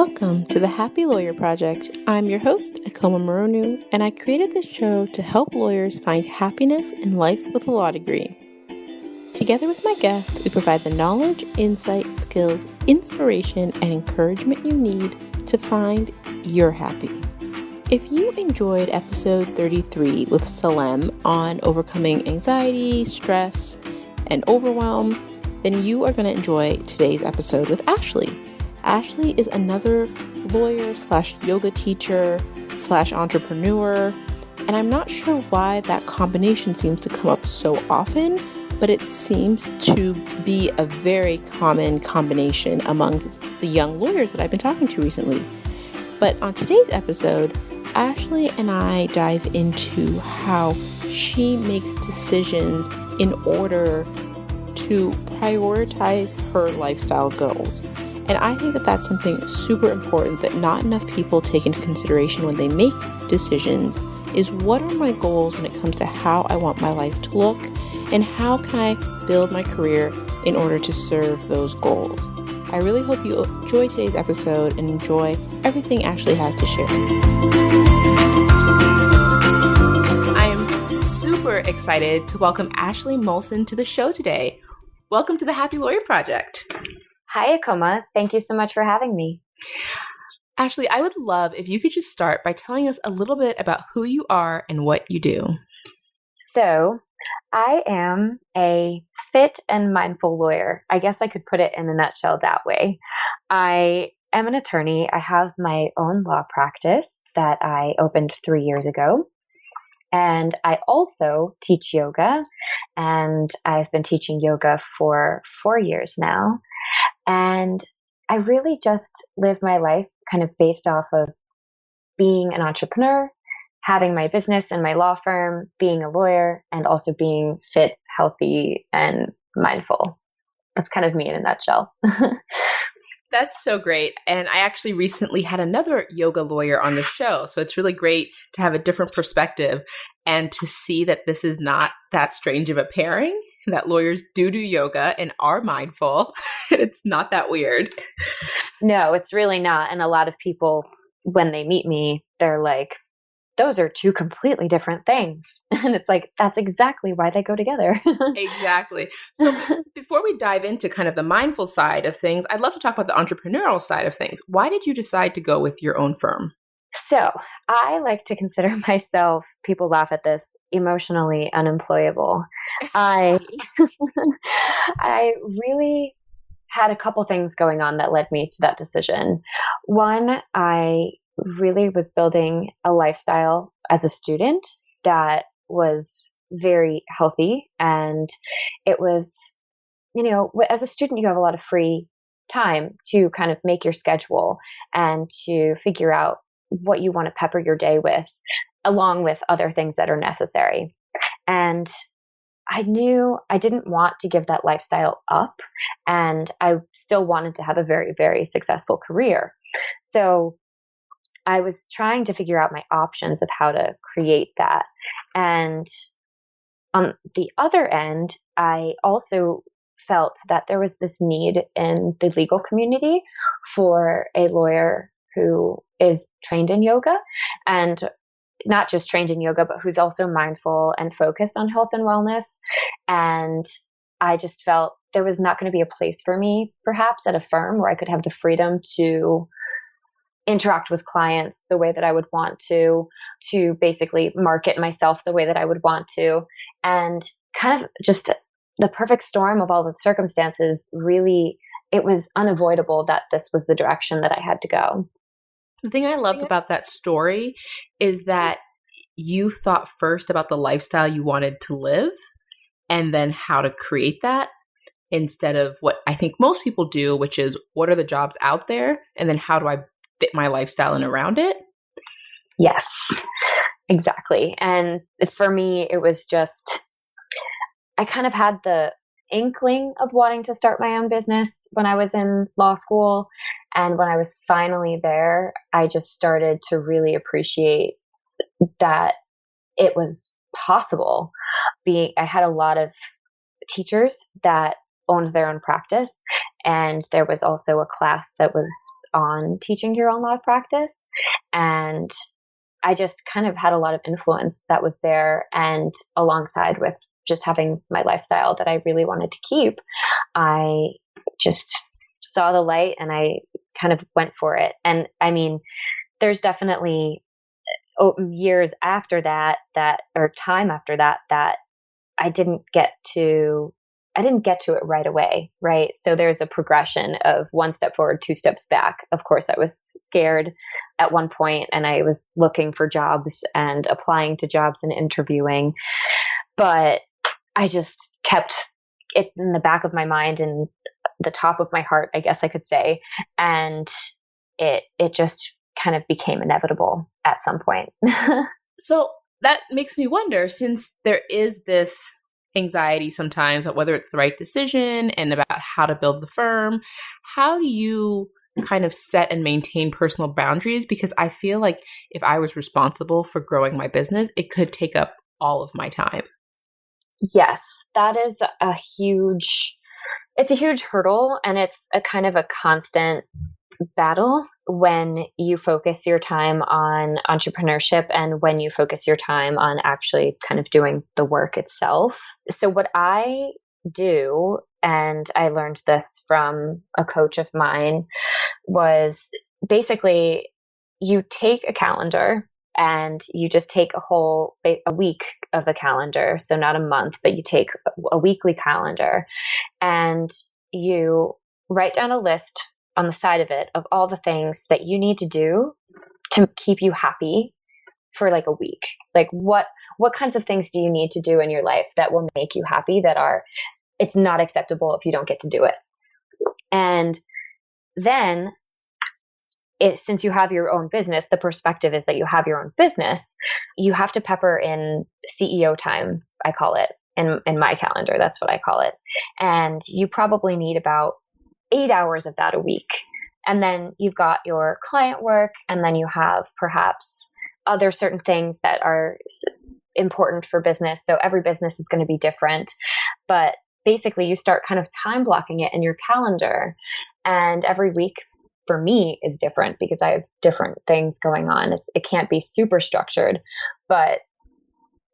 Welcome to the Happy Lawyer Project. I'm your host, Akoma Moronu, and I created this show to help lawyers find happiness in life with a law degree. Together with my guest, we provide the knowledge, insight, skills, inspiration, and encouragement you need to find your happy. If you enjoyed episode 33 with Salem on overcoming anxiety, stress, and overwhelm, then you are going to enjoy today's episode with Ashley. Ashley is another lawyer / yoga teacher / entrepreneur, and I'm not sure why that combination seems to come up so often, but it seems to be a very common combination among the young lawyers that I've been talking to recently. But on today's episode, Ashley and I dive into how she makes decisions in order to prioritize her lifestyle goals. And I think that that's something super important that not enough people take into consideration when they make decisions is what are my goals when it comes to how I want my life to look and how can I build my career in order to serve those goals. I really hope you enjoy today's episode and enjoy everything Ashley has to share. I am super excited to welcome Ashley Molson to the show today. Welcome to the Happy Lawyer Project. Hi, Akoma. Thank you so much for having me. Ashley, I would love if you could just start by telling us a little bit about who you are and what you do. So, I am a fit and mindful lawyer. I guess I could put it in a nutshell that way. I am an attorney. I have my own law practice that I opened 3 years ago. And I also teach yoga, and I've been teaching yoga for 4 years now. And I really just live my life kind of based off of being an entrepreneur, having my business and my law firm, being a lawyer, and also being fit, healthy, and mindful. That's kind of me in a nutshell. That's so great. And I actually recently had another yoga lawyer on the show. So it's really great to have a different perspective and to see that this is not that strange of a pairing, that lawyers do yoga and are mindful. It's not that weird. No, it's really not. And a lot of people, when they meet me, they're like, those are two completely different things. And it's like, that's exactly why they go together. Exactly. So before we dive into kind of the mindful side of things, I'd love to talk about the entrepreneurial side of things. Why did you decide to go with your own firm? So I like to consider myself, people laugh at this, emotionally unemployable. I really had a couple things going on that led me to that decision. One, I really was building a lifestyle as a student that was very healthy. And it was, as a student, you have a lot of free time to kind of make your schedule and to figure out what you want to pepper your day with, along with other things that are necessary. And I knew I didn't want to give that lifestyle up, and I still wanted to have a very, very successful career. So I was trying to figure out my options of how to create that. And on the other end, I also felt that there was this need in the legal community for a lawyer who is trained in yoga, and not just trained in yoga, but who's also mindful and focused on health and wellness. And I just felt there was not going to be a place for me, perhaps at a firm where I could have the freedom to interact with clients the way that I would want to basically market myself the way that I would want to. And kind of just the perfect storm of all the circumstances, really, it was unavoidable that this was the direction that I had to go. The thing I loved about that story is that you thought first about the lifestyle you wanted to live and then how to create that instead of what I think most people do, which is what are the jobs out there and then how do I fit my lifestyle in around it? Yes, exactly. And for me, it was just, I kind of had the inkling of wanting to start my own business when I was in law school. And when I was finally there, I just started to really appreciate that it was possible. I had a lot of teachers that owned their own practice. And there was also a class that was on teaching your own law practice. And I just kind of had a lot of influence that was there. And alongside with just having my lifestyle that I really wanted to keep, I just saw the light and I kind of went for it. And I mean, there's definitely years after that, or time after that, that I didn't get to it right away. Right. So there's a progression of one step forward, two steps back. Of course, I was scared at one point and I was looking for jobs and applying to jobs and interviewing, but I just kept it in the back of my mind and the top of my heart, I guess I could say. And it just kind of became inevitable at some point. So that makes me wonder, since there is this anxiety sometimes about whether it's the right decision and about how to build the firm, how do you kind of set and maintain personal boundaries? Because I feel like if I was responsible for growing my business, it could take up all of my time. Yes, that is it's a huge hurdle, and it's a kind of a constant battle when you focus your time on entrepreneurship and when you focus your time on actually kind of doing the work itself. So what I do, and I learned this from a coach of mine, was basically you take a calendar and you just take a week of a calendar. So not a month, but you take a weekly calendar and you write down a list on the side of it of all the things that you need to do to keep you happy for like a week. Like what kinds of things do you need to do in your life that will make you happy, it's not acceptable if you don't get to do it. And then since you have your own business, the perspective is that you have your own business, you have to pepper in CEO time, I call it, in my calendar. That's what I call it. And you probably need about 8 hours of that a week. And then you've got your client work, and then you have perhaps other certain things that are important for business. So every business is going to be different, but basically you start kind of time blocking it in your calendar. And every week for me is different because I have different things going on. It can't be super structured, but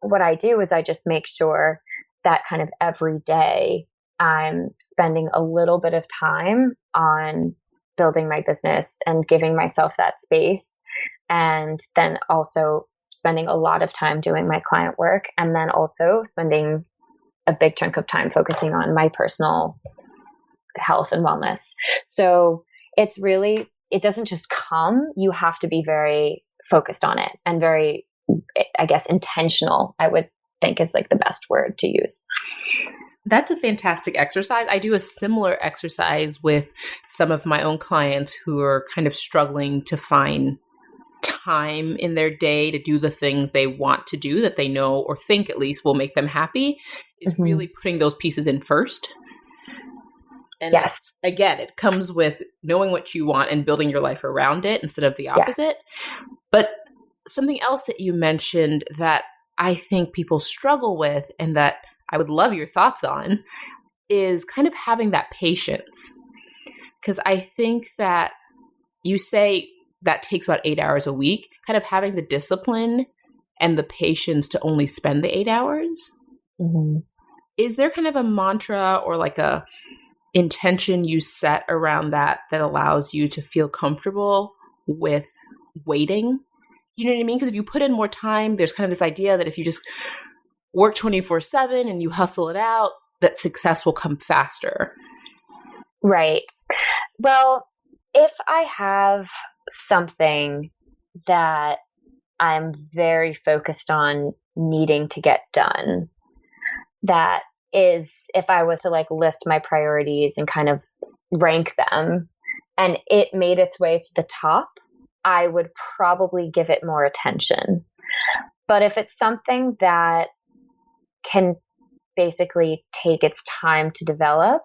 what I do is I just make sure that kind of every day I'm spending a little bit of time on building my business and giving myself that space. And then also spending a lot of time doing my client work, and then also spending a big chunk of time focusing on my personal health and wellness. So it doesn't just come. You have to be very focused on it and very, I guess, intentional, I would think is like the best word to use. That's a fantastic exercise. I do a similar exercise with some of my own clients who are kind of struggling to find time in their day to do the things they want to do that they know or think at least will make them happy, is really putting those pieces in first. And yes, again, it comes with knowing what you want and building your life around it instead of the opposite. Yes. But something else that you mentioned that I think people struggle with and that I would love your thoughts on is kind of having that patience. Because I think that you say that takes about 8 hours a week, kind of having the discipline and the patience to only spend the 8 hours. Mm-hmm. Is there kind of a mantra or like a intention you set around that allows you to feel comfortable with waiting? You know what I mean? Because if you put in more time, there's kind of this idea that if you just work 24/7 and you hustle it out, that success will come faster. Right. Well, if I have something that I'm very focused on needing to get done, that is, if I was to like list my priorities and kind of rank them and it made its way to the top, I would probably give it more attention. But if it's something that can basically take its time to develop,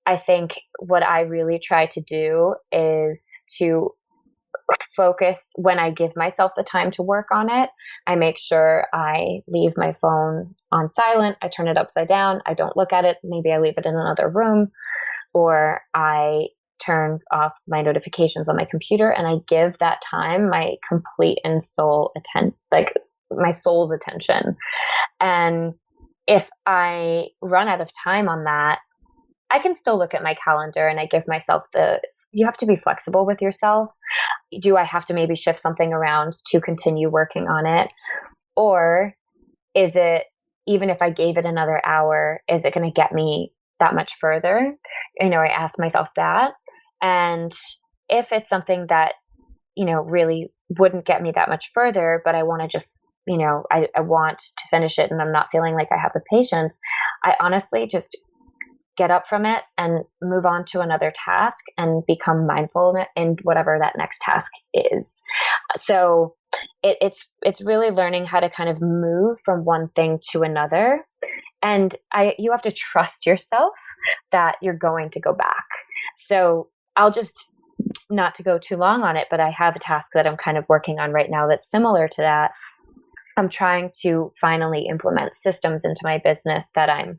I think what I really try to do is to focus when I give myself the time to work on it. I make sure I leave my phone on silent. I turn it upside down. I don't look at it. Maybe I leave it in another room, or I turn off my notifications on my computer, and I give that time my complete and my soul's attention. And if I run out of time on that, I can still look at my calendar, and I give myself you have to be flexible with yourself. Do I have to maybe shift something around to continue working on it? Or is it, even if I gave it another hour, is it going to get me that much further? I ask myself that. And if it's something that, really wouldn't get me that much further, but I want to just, I want to finish it and I'm not feeling like I have the patience, I honestly just get up from it and move on to another task and become mindful in whatever that next task is. So it's really learning how to kind of move from one thing to another. And you have to trust yourself that you're going to go back. So I'll just, not to go too long on it, but I have a task that I'm kind of working on right now that's similar to that. I'm trying to finally implement systems into my business that I'm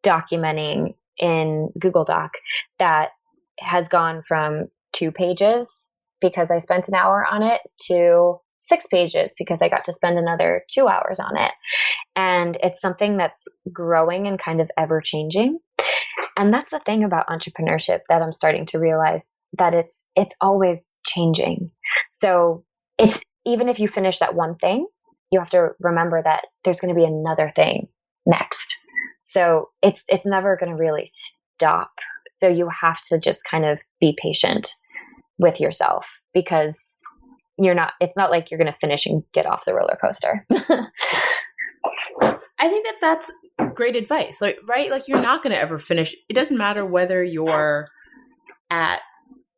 documenting in Google Doc that has gone from 2 pages because I spent an hour on it to 6 pages because I got to spend another 2 hours on it. And it's something that's growing and kind of ever changing. And that's the thing about entrepreneurship that I'm starting to realize, that it's always changing. So it's, even if you finish that one thing, you have to remember that there's going to be another thing next. So it's never going to really stop. So you have to just kind of be patient with yourself, because it's not like you're going to finish and get off the roller coaster. I think that's great advice. Right? Like, you're not going to ever finish. It doesn't matter whether you're at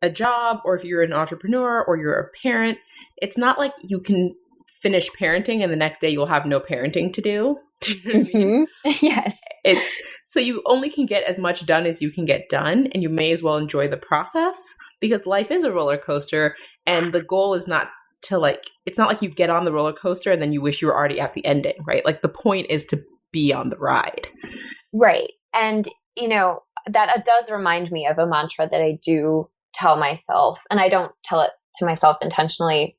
a job or if you're an entrepreneur or you're a parent. It's not like you can finish parenting and the next day you'll have no parenting to do. Do you know what I mean? Yes. So you only can get as much done as you can get done, and you may as well enjoy the process, because life is a roller coaster, and the goal is not to, it's not like you get on the roller coaster and then you wish you were already at the ending, right? Like, the point is to be on the ride. Right. And, that does remind me of a mantra that I do tell myself, and I don't tell it to myself intentionally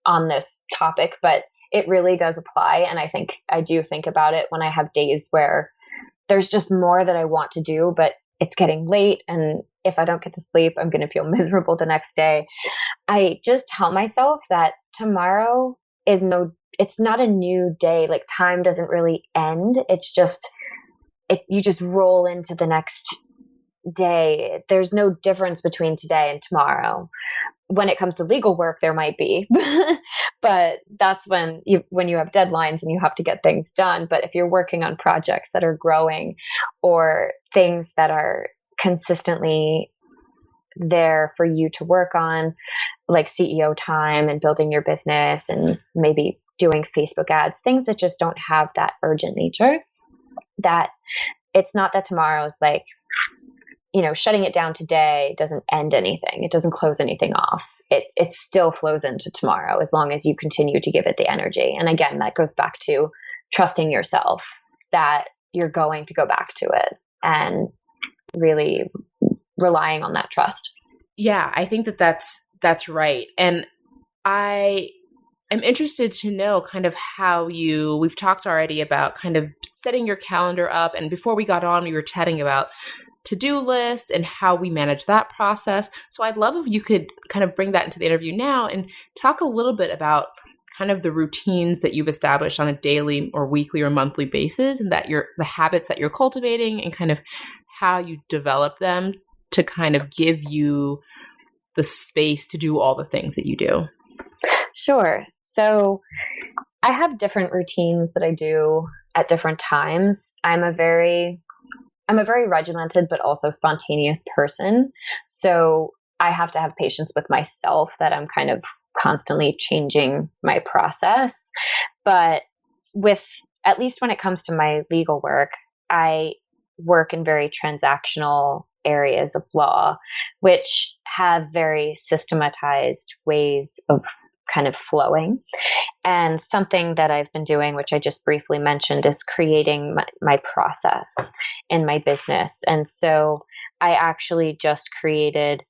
on this topic, but it really does apply. And I think I do think about it when I have days where there's just more that I want to do, but it's getting late. And if I don't get to sleep, I'm going to feel miserable the next day. I just tell myself that tomorrow it's not a new day. Like, time doesn't really end. It's just, you just roll into the next day. There's no difference between today and tomorrow. When it comes to legal work, there might be, but that's when you have deadlines and you have to get things done. But if you're working on projects that are growing, or things that are consistently there for you to work on, like CEO time and building your business and maybe doing Facebook ads, things that just don't have that urgent nature, that it's not that tomorrow's like, shutting it down today doesn't end anything. It doesn't close anything off. It still flows into tomorrow as long as you continue to give it the energy. And again, that goes back to trusting yourself that you're going to go back to it, and really relying on that trust. Yeah, I think that's right. And I'm interested to know kind of how we've talked already about kind of setting your calendar up. And before we got on, we were chatting about to-do list and how we manage that process. So I'd love if you could kind of bring that into the interview now and talk a little bit about kind of the routines that you've established on a daily or weekly or monthly basis, and that the habits that you're cultivating, and kind of how you develop them to kind of give you the space to do all the things that you do. Sure. So I have different routines that I do at different times. I'm a very regimented but also spontaneous person. So I have to have patience with myself that I'm kind of constantly changing my process. But at least when it comes to my legal work, I work in very transactional areas of law, which have very systematized ways of kind of flowing. And something that I've been doing, which I just briefly mentioned, is creating my process in my business. And so I actually just created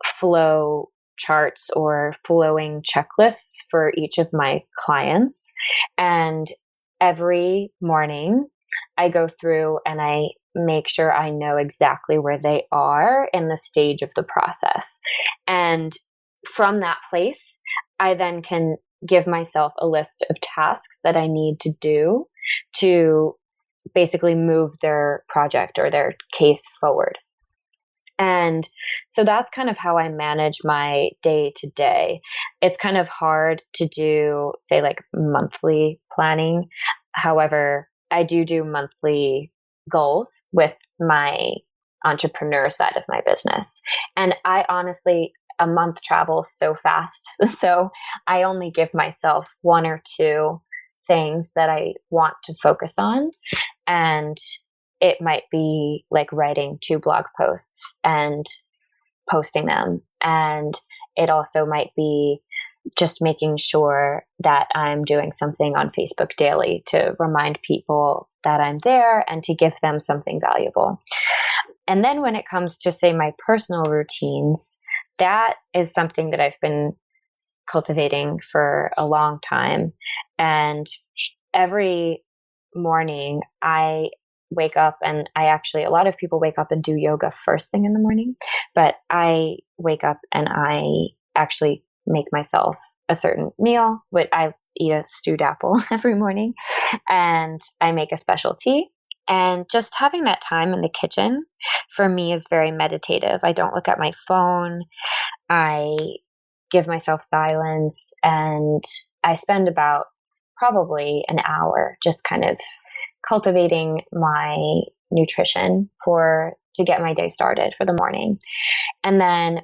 flow charts or flowing checklists for each of my clients. And every morning I go through and I make sure I know exactly where they are in the stage of the process. And from that place, I then can give myself a list of tasks that I need to do to basically move their project or their case forward. And so that's kind of how I manage my day to day. It's kind of hard to do, say, like monthly planning. However, I do monthly goals with my entrepreneur side of my business. And I honestly, a month travels so fast. So I only give myself one or two things that I want to focus on. And it might be like writing 2 blog posts and posting them. And it also might be just making sure that I'm doing something on Facebook daily to remind people that I'm there and to give them something valuable. And then when it comes to, say, my personal routines, that is something that I've been cultivating for a long time. And every morning I wake up, and a lot of people wake up and do yoga first thing in the morning, but I wake up and I actually make myself a certain meal. I eat a stewed apple every morning, and I make a special tea. And just having that time in the kitchen for me is very meditative. I don't look at my phone. I give myself silence, and I spend about probably an hour just kind of cultivating my nutrition to get my day started for the morning. And then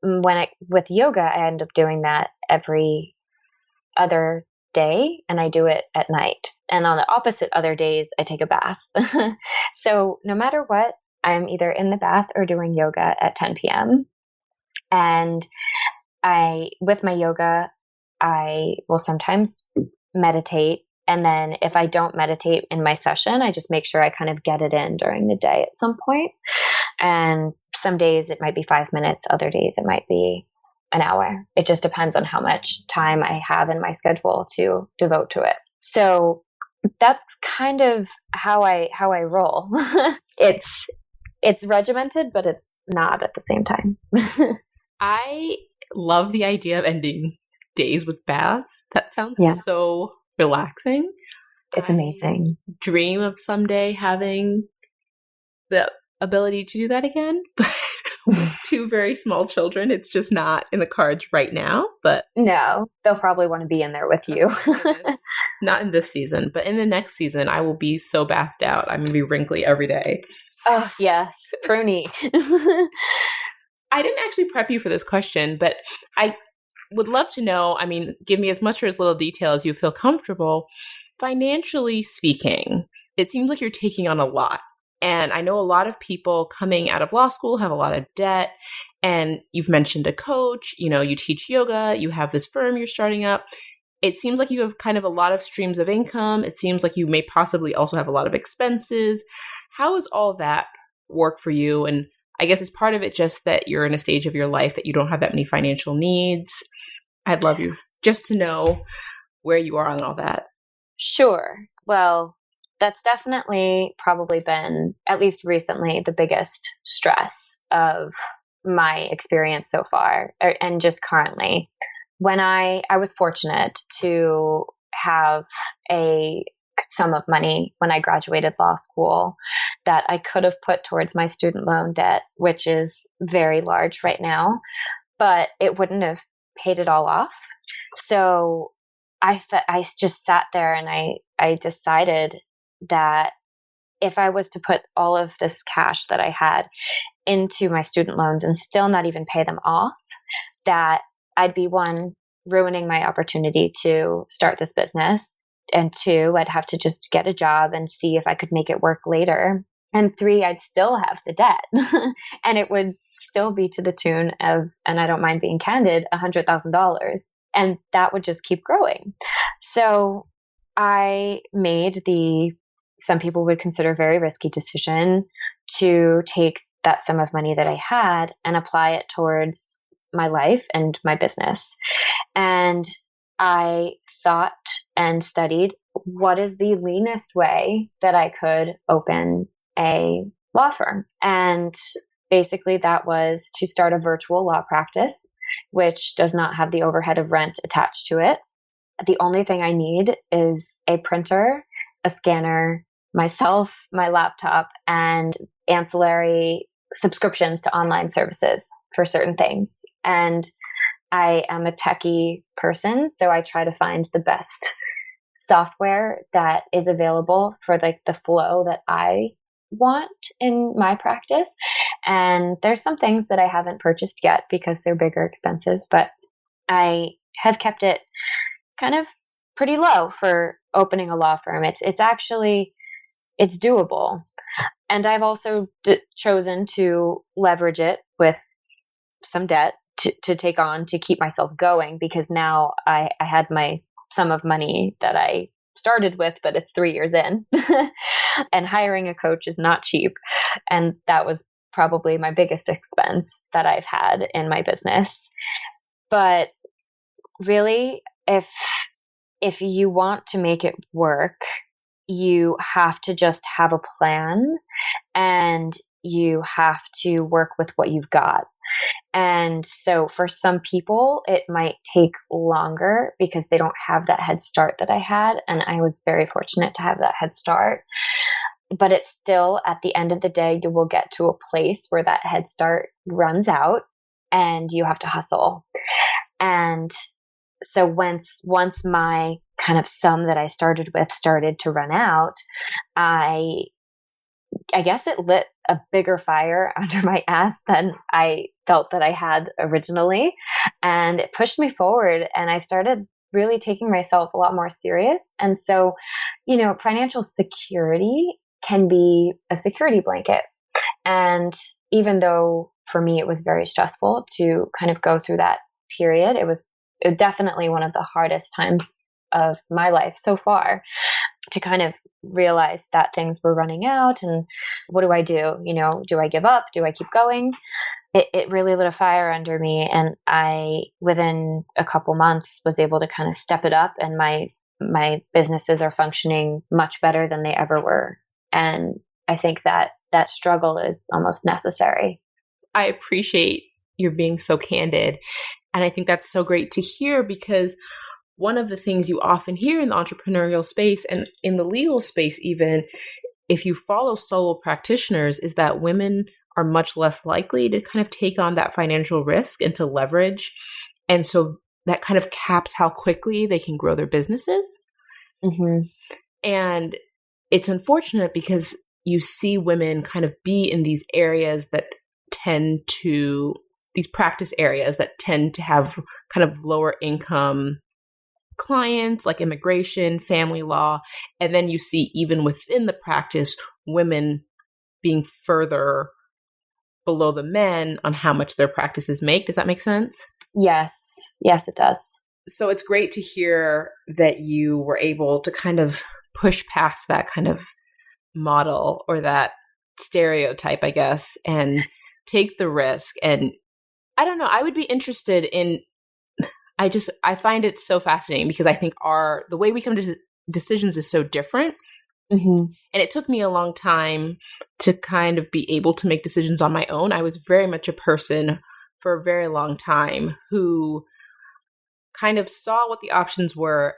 with yoga, I end up doing that every other day, and I do it at night. And on the opposite other days, I take a bath. So no matter what, I'm either in the bath or doing yoga at 10 p.m. And with my yoga, I will sometimes meditate. And then if I don't meditate in my session, I just make sure I kind of get it in during the day at some point. And some days it might be 5 minutes. Other days it might be an hour. It just depends on how much time I have in my schedule to devote to it. So that's kind of how I roll. It's regimented, but it's not at the same time. I love the idea of ending days with baths. That sounds so relaxing. It's amazing. I dream of someday having the ability to do that again. But with 2 very small children, it's just not in the cards right now. But no, they'll probably want to be in there with you. Not in this season, but in the next season, I will be so bathed out. I'm going to be wrinkly every day. Oh, yes. Pruny. I didn't actually prep you for this question, but I would love to know, give me as much or as little detail as you feel comfortable. Financially speaking, it seems like you're taking on a lot. And I know a lot of people coming out of law school have a lot of debt. And you've mentioned a coach, you teach yoga, you have this firm you're starting up. It seems like you have kind of a lot of streams of income. It seems like you may possibly also have a lot of expenses. How does all that work for you? And I guess is part of it just that you're in a stage of your life that you don't have that many financial needs? I'd love you just to know where you are on all that. Sure. Well, that's definitely probably been, at least recently, the biggest stress of my experience so far, and just currently. When I was fortunate to have a sum of money when I graduated law school that I could have put towards my student loan debt, which is very large right now, but it wouldn't have paid it all off. So I just sat there and I decided that if I was to put all of this cash that I had into my student loans and still not even pay them off, that I'd be, 1, ruining my opportunity to start this business, and 2, I'd have to just get a job and see if I could make it work later, and 3, I'd still have the debt and it would still be to the tune of, and I don't mind being candid, $100,000, and that would just keep growing. So I made some people would consider very risky decision to take that sum of money that I had and apply it towards my life and my business. And I thought and studied what is the leanest way that I could open a law firm. And basically that was to start a virtual law practice, which does not have the overhead of rent attached to it. The only thing I need is a printer, a scanner, myself, my laptop, and ancillary subscriptions to online services for certain things. And I am a techie person, so I try to find the best software that is available for like the flow that I want in my practice. And there's some things that I haven't purchased yet because they're bigger expenses, but I have kept it kind of pretty low for opening a law firm. It's actually, it's doable. And I've also chosen to leverage it with some debt to take on to keep myself going, because now I had my sum of money that I started with, but it's 3 years in. And hiring a coach is not cheap. And that was probably my biggest expense that I've had in my business. But really, if you want to make it work, you have to just have a plan, and you have to work with what you've got. And so for some people, it might take longer because they don't have that head start that I had. And I was very fortunate to have that head start. But it's still, at the end of the day, you will get to a place where that head start runs out and you have to hustle. And so once my kind of sum that I started with started to run out, I guess it lit a bigger fire under my ass than I felt that I had originally. And it pushed me forward, and I started really taking myself a lot more serious. And so, financial security can be a security blanket. And even though for me it was very stressful to kind of go through that period, it was definitely one of the hardest times of my life so far, to kind of realize that things were running out. And what do I do? Do I give up? Do I keep going? It really lit a fire under me. And I, within a couple months, was able to kind of step it up. And my businesses are functioning much better than they ever were. And I think that struggle is almost necessary. I appreciate your being so candid. And I think that's so great to hear, because one of the things you often hear in the entrepreneurial space and in the legal space, even if you follow solo practitioners, is that women are much less likely to kind of take on that financial risk and to leverage. And so that kind of caps how quickly they can grow their businesses. Mm-hmm. And it's unfortunate because you see women kind of be in these areas that these practice areas that tend to have kind of lower income clients, like immigration, family law. And then you see, even within the practice, women being further below the men on how much their practices make. Does that make sense? Yes, it does. So it's great to hear that you were able to kind of push past that kind of model or that stereotype, I guess, and take the risk. And I don't know, I would be interested in, I find it so fascinating because I think the way we come to decisions is so different. Mm-hmm. And it took me a long time to kind of be able to make decisions on my own. I was very much a person for a very long time who kind of saw what the options were.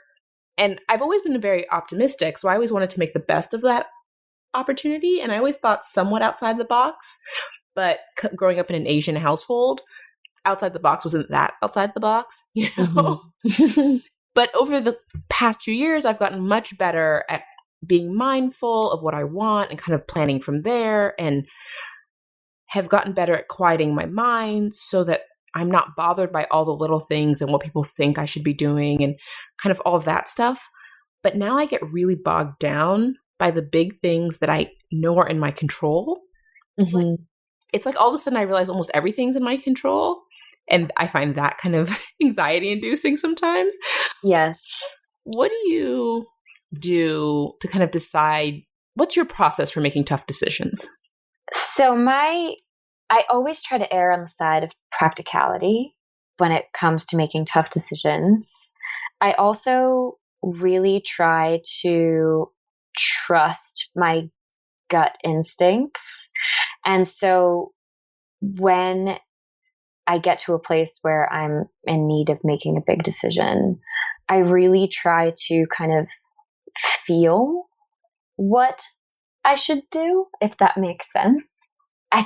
And I've always been very optimistic. So I always wanted to make the best of that opportunity. And I always thought somewhat outside the box. But growing up in an Asian household, outside the box wasn't that outside the box, Mm-hmm. But over the past few years, I've gotten much better at being mindful of what I want and kind of planning from there, and have gotten better at quieting my mind so that I'm not bothered by all the little things and what people think I should be doing and kind of all of that stuff. But now I get really bogged down by the big things that I know are in my control. Mm-hmm. It's like all of a sudden I realize almost everything's in my control. And I find that kind of anxiety inducing sometimes. Yes. What do you do to kind of decide, what's your process for making tough decisions? So my I always try to err on the side of practicality when it comes to making tough decisions. I also really try to trust my gut instincts. And so when I get to a place where I'm in need of making a big decision, I really try to kind of feel what I should do, if that makes sense. I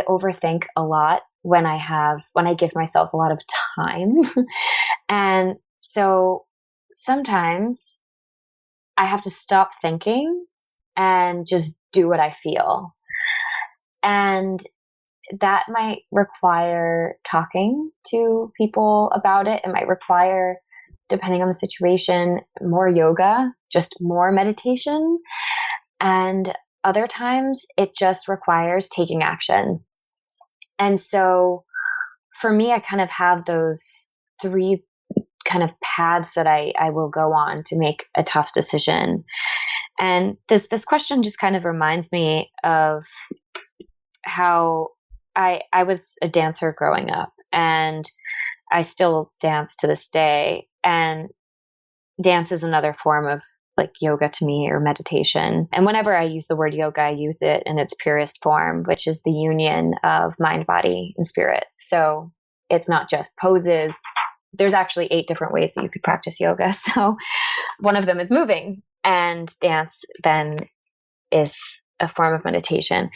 overthink a lot when I give myself a lot of time. And so sometimes I have to stop thinking and just do what I feel. And that might require talking to people about it. It might require, depending on the situation, more yoga, just more meditation. And other times it just requires taking action. And so for me, I kind of have those three kind of paths that I will go on to make a tough decision. And this question just kind of reminds me of how I was a dancer growing up, and I still dance to this day. And dance is another form of like yoga to me, or meditation. And whenever I use the word yoga, I use it in its purest form, which is the union of mind, body, and spirit. So it's not just poses. There's actually 8 different ways that you could practice yoga. So one of them is moving, and dance then is a form of meditation.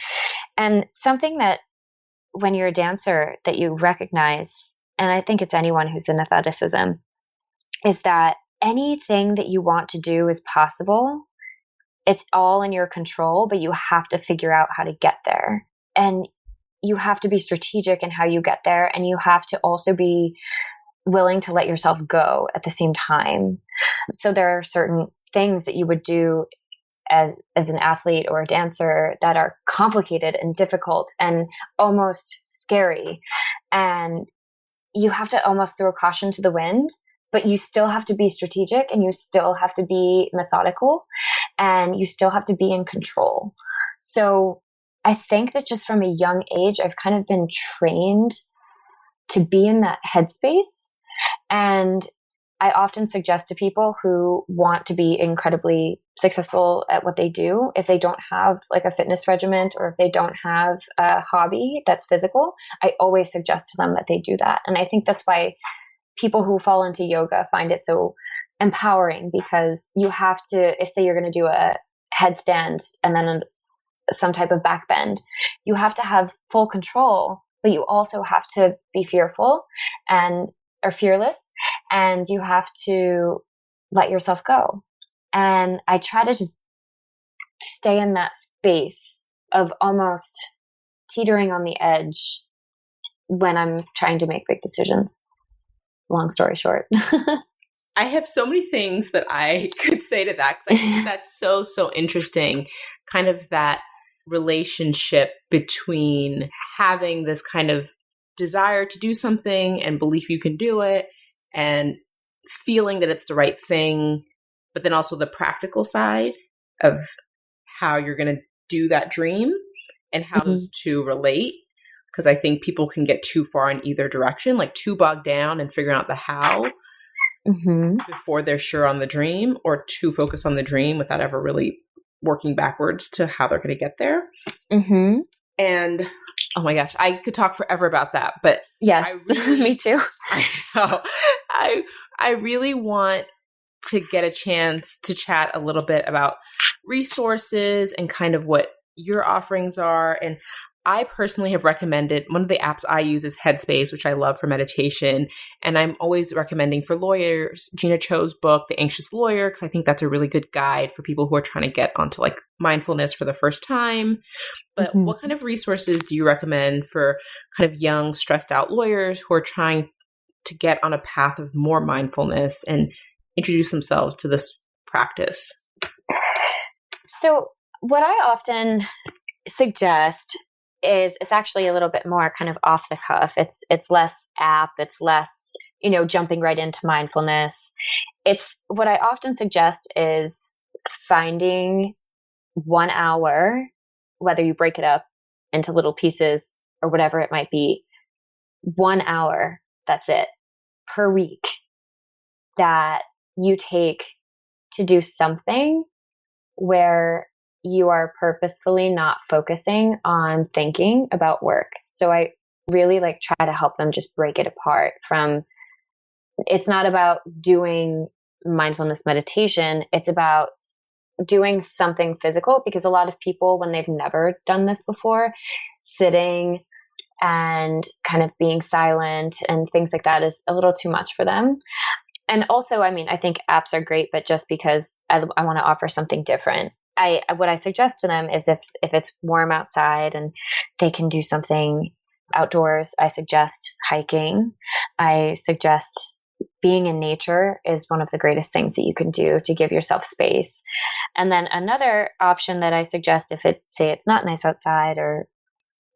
And something that when you're a dancer that you recognize, and I think it's anyone who's in athleticism, is that anything that you want to do is possible. It's all in your control, but you have to figure out how to get there. And you have to be strategic in how you get there. And you have to also be willing to let yourself go at the same time. So there are certain things that you would do as an athlete or a dancer that are complicated and difficult and almost scary. And you have to almost throw caution to the wind, but you still have to be strategic, and you still have to be methodical, and you still have to be in control. So I think that just from a young age, I've kind of been trained to be in that headspace. And I often suggest to people who want to be incredibly successful at what they do, if they don't have like a fitness regimen, or if they don't have a hobby that's physical, I always suggest to them that they do that. And I think that's why people who fall into yoga find it so empowering, because you have to, say you're going to do a headstand and then some type of back bend, you have to have full control, but you also have to be fearful or fearless, and you have to let yourself go. And I try to just stay in that space of almost teetering on the edge when I'm trying to make big decisions. Long story short. I have so many things that I could say to that, because I think that's so interesting. Kind of that relationship between having this kind of desire to do something and belief you can do it, and feeling that it's the right thing, but then also the practical side of how you're going to do that dream and how those two relate. Because I think people can get too far in either direction, like too bogged down in figuring out the how before they're sure on the dream, or too focused on the dream without ever really working backwards to how they're going to get there. And oh my gosh, I could talk forever about that, but yes, me too. I know. I really want to get a chance to chat a little bit about resources and kind of what your offerings are. And I personally have recommended, one of the apps I use is Headspace, which I love for meditation. And I'm always recommending for lawyers, Gina Cho's book, The Anxious Lawyer, because I think that's a really good guide for people who are trying to get onto like mindfulness for the first time. But what kind of resources do you recommend for kind of young, stressed out lawyers who are trying to get on a path of more mindfulness and introduce themselves to this practice? So what I often suggest is, it's actually a little bit more kind of off the cuff. It's less app, it's less, jumping right into mindfulness. It's what I often suggest is finding 1 hour, whether you break it up into little pieces or whatever it might be, 1 hour, that's it, per week that you take to do something where you are purposefully not focusing on thinking about work. So I really try to help them just break it apart from, it's not about doing mindfulness meditation. It's about doing something physical, because a lot of people, when they've never done this before, sitting and kind of being silent and things like that is a little too much for them. And also, I mean, I think apps are great, but just because I want to offer something different, what I suggest to them is if it's warm outside and they can do something outdoors, I suggest hiking. I suggest being in nature is one of the greatest things that you can do to give yourself space. And then another option that I suggest, if it's not nice outside or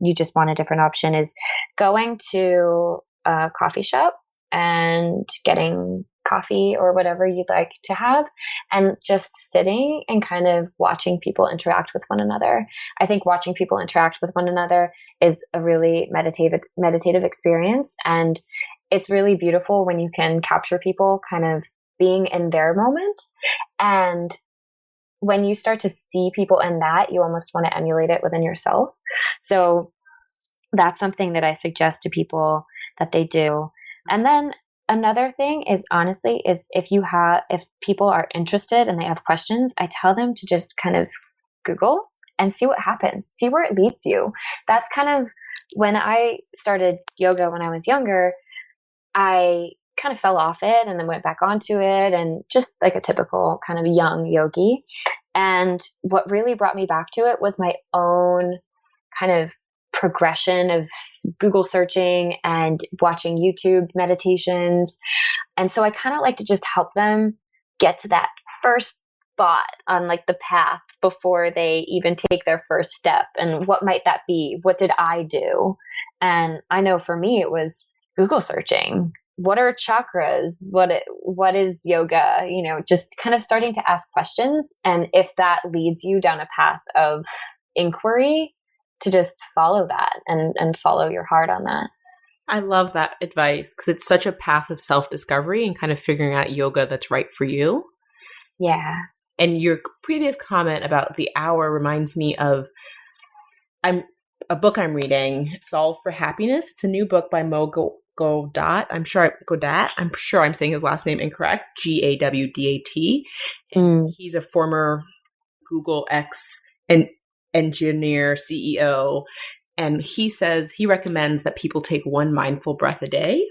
you just want a different option, is going to a coffee shop and getting coffee or whatever you'd like to have, and just sitting and kind of watching people interact with one another. I think watching people interact with one another is a really meditative experience, and it's really beautiful when you can capture people kind of being in their moment. And when you start to see people in that, you almost want to emulate it within yourself. So that's something that I suggest to people that they do. And then another thing is, honestly, is if people are interested and they have questions, I tell them to just kind of Google and see what happens, see where it leads you. That's kind of when I started yoga when I was younger, I kind of fell off it and then went back onto it, and just like a typical kind of young yogi. And what really brought me back to it was my own kind of progression of Google searching and watching YouTube meditations. And so I kind of like to just help them get to that first spot on the path before they even take their first step. And what might that be? What did I do? And I know for me, it was Google searching. What are chakras? What is yoga? Just kind of starting to ask questions. And if that leads you down a path of inquiry, to just follow that and follow your heart on that. I love that advice, because it's such a path of self-discovery and kind of figuring out yoga that's right for you. Yeah. And your previous comment about the hour reminds me of a book I'm reading, Solve for Happiness. It's a new book by Mo Godat. I'm sure I'm saying his last name incorrect. Gawdat. He's a former Google engineer, CEO, and he says he recommends that people take one mindful breath a day.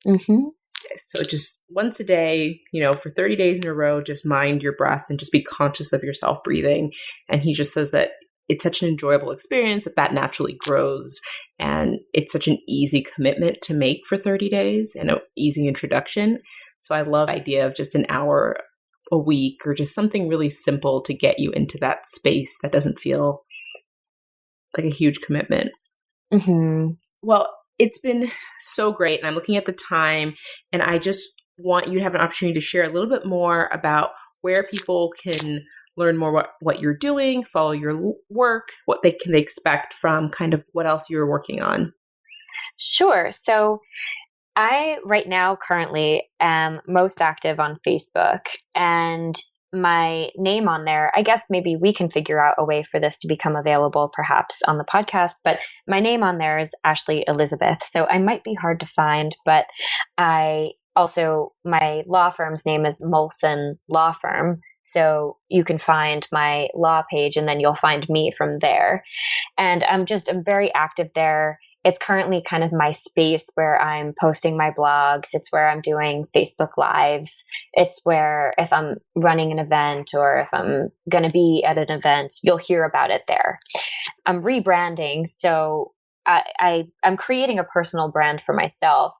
Mm-hmm. So just once a day, for 30 days in a row, just mind your breath and just be conscious of yourself breathing. And he just says that it's such an enjoyable experience that naturally grows. And it's such an easy commitment to make for 30 days and an easy introduction. So I love the idea of just an hour a week or just something really simple to get you into that space that doesn't feel like a huge commitment. Mm-hmm. Well, it's been so great. And I'm looking at the time, and I just want you to have an opportunity to share a little bit more about where people can learn more what you're doing, follow your work, what they can expect from kind of what else you're working on. Sure. So I right now currently am most active on Facebook, and my name on there, I guess maybe we can figure out a way for this to become available perhaps on the podcast, but my name on there is Ashley Elizabeth. So I might be hard to find, but my law firm's name is Molson Law Firm. So you can find my law page and then you'll find me from there. And I'm very active there. It's currently kind of my space where I'm posting my blogs. It's where I'm doing Facebook Lives. It's where if I'm running an event or if I'm going to be at an event, you'll hear about it there. I'm rebranding. So I'm creating a personal brand for myself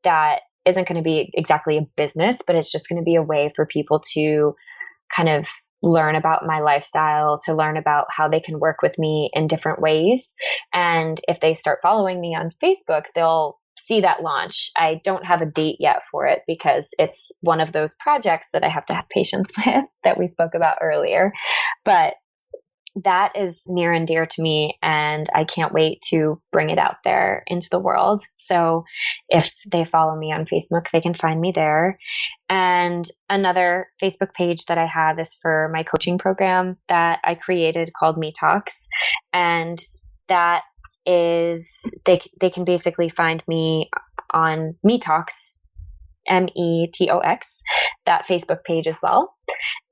that isn't going to be exactly a business, but it's just going to be a way for people to kind of learn about my lifestyle, to learn about how they can work with me in different ways. And if they start following me on Facebook, they'll see that launch. I don't have a date yet for it because it's one of those projects that I have to have patience with that we spoke about earlier. But that is near and dear to me, and I can't wait to bring it out there into the world. So if they follow me on Facebook, they can find me there. And another Facebook page that I have is for my coaching program that I created called Me Talks. And that is, they can basically find me on Me Talks, METOX, that Facebook page as well.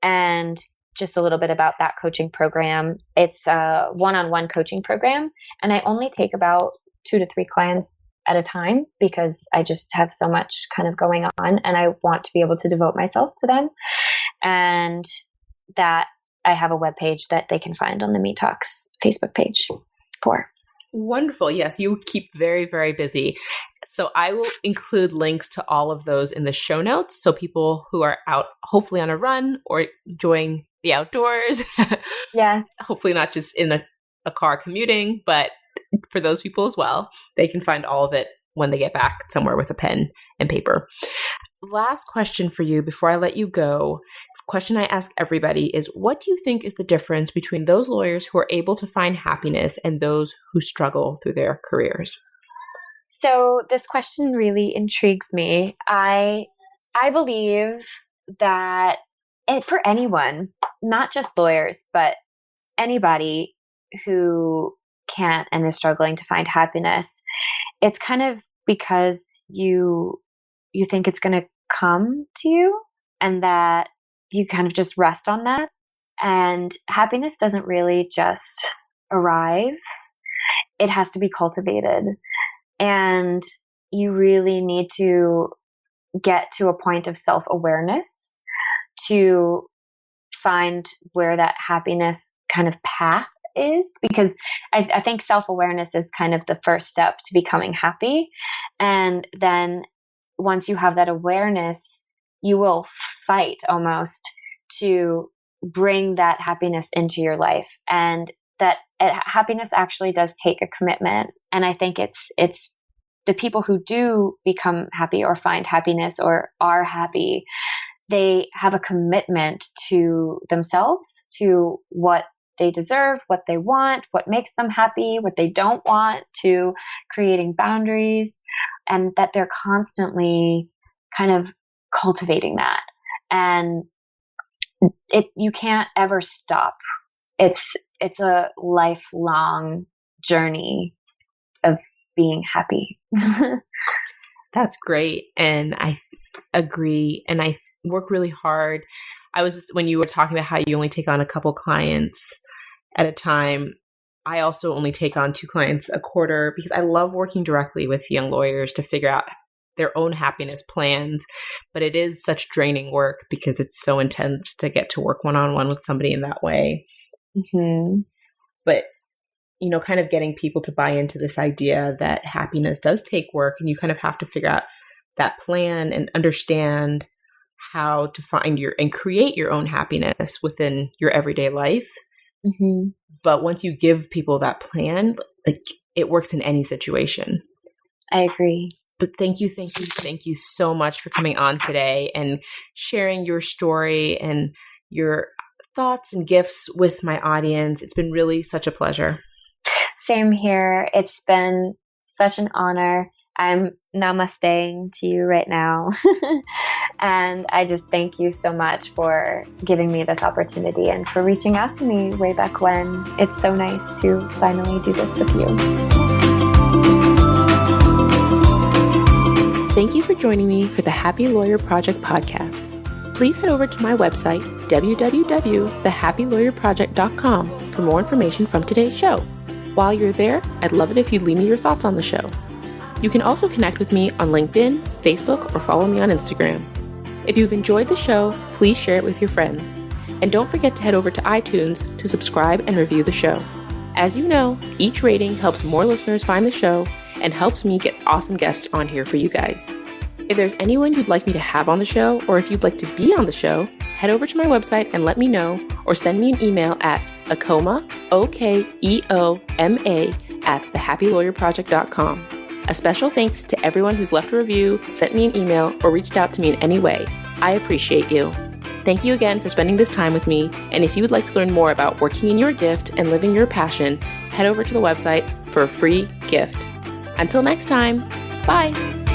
And just a little bit about that coaching program. It's a one-on-one coaching program, and I only take about 2 to 3 clients at a time because I just have so much kind of going on, and I want to be able to devote myself to them. And that I have a webpage that they can find on the Me Talks Facebook page for. Wonderful. Yes, you keep very, very busy. So I will include links to all of those in the show notes. So people who are out, hopefully on a run or enjoying the outdoors, Yeah, hopefully not just in a car commuting, but for those people as well, they can find all of it when they get back somewhere with a pen and paper. Last question for you before I let you go. Question I ask everybody is, what do you think is the difference between those lawyers who are able to find happiness and those who struggle through their careers? So this question really intrigues me. I believe that for anyone, not just lawyers, but anybody who can't and is struggling to find happiness, it's kind of because you think it's going to come to you, and that you kind of just rest on that. And happiness doesn't really just arrive. It has to be cultivated. And you really need to get to a point of self-awareness to find where that happiness kind of path is, because I think self-awareness is kind of the first step to becoming happy. And then once you have that awareness, you will fight almost to bring that happiness into your life. And that happiness actually does take a commitment. And I think it's the people who do become happy or find happiness or are happy, they have a commitment to themselves, to what they deserve, what they want, what makes them happy, what they don't want, to creating boundaries, and that they're constantly kind of cultivating that. And you can't ever stop. It's a lifelong journey of being happy. That's great. And I agree. And I work really hard. When you were talking about how you only take on a couple clients at a time, I also only take on 2 clients a quarter because I love working directly with young lawyers to figure out their own happiness plans. But it is such draining work because it's so intense to get to work one-on-one with somebody in that way. Mm-hmm. But, kind of getting people to buy into this idea that happiness does take work, and you kind of have to figure out that plan and understand how to find and create your own happiness within your everyday life. Mm-hmm. But once you give people that plan, it works in any situation. I agree. But thank you so much for coming on today and sharing your story and your thoughts and gifts with my audience. It's been really such a pleasure. Same here. It's been such an honor. I'm namasteing to you right now. And I just thank you so much for giving me this opportunity and for reaching out to me way back when. It's so nice to finally do this with you. Thank you for joining me for the Happy Lawyer Project podcast. Please head over to my website, www.thehappylawyerproject.com, for more information from today's show. While you're there, I'd love it if you'd leave me your thoughts on the show. You can also connect with me on LinkedIn, Facebook, or follow me on Instagram. If you've enjoyed the show, please share it with your friends. And don't forget to head over to iTunes to subscribe and review the show. As you know, each rating helps more listeners find the show and helps me get awesome guests on here for you guys. If there's anyone you'd like me to have on the show, or if you'd like to be on the show, head over to my website and let me know, or send me an email at Okoma, OKEOMA, @thehappylawyerproject.com. A special thanks to everyone who's left a review, sent me an email, or reached out to me in any way. I appreciate you. Thank you again for spending this time with me, and if you would like to learn more about working in your gift and living your passion, head over to the website for a free gift. Until next time, bye!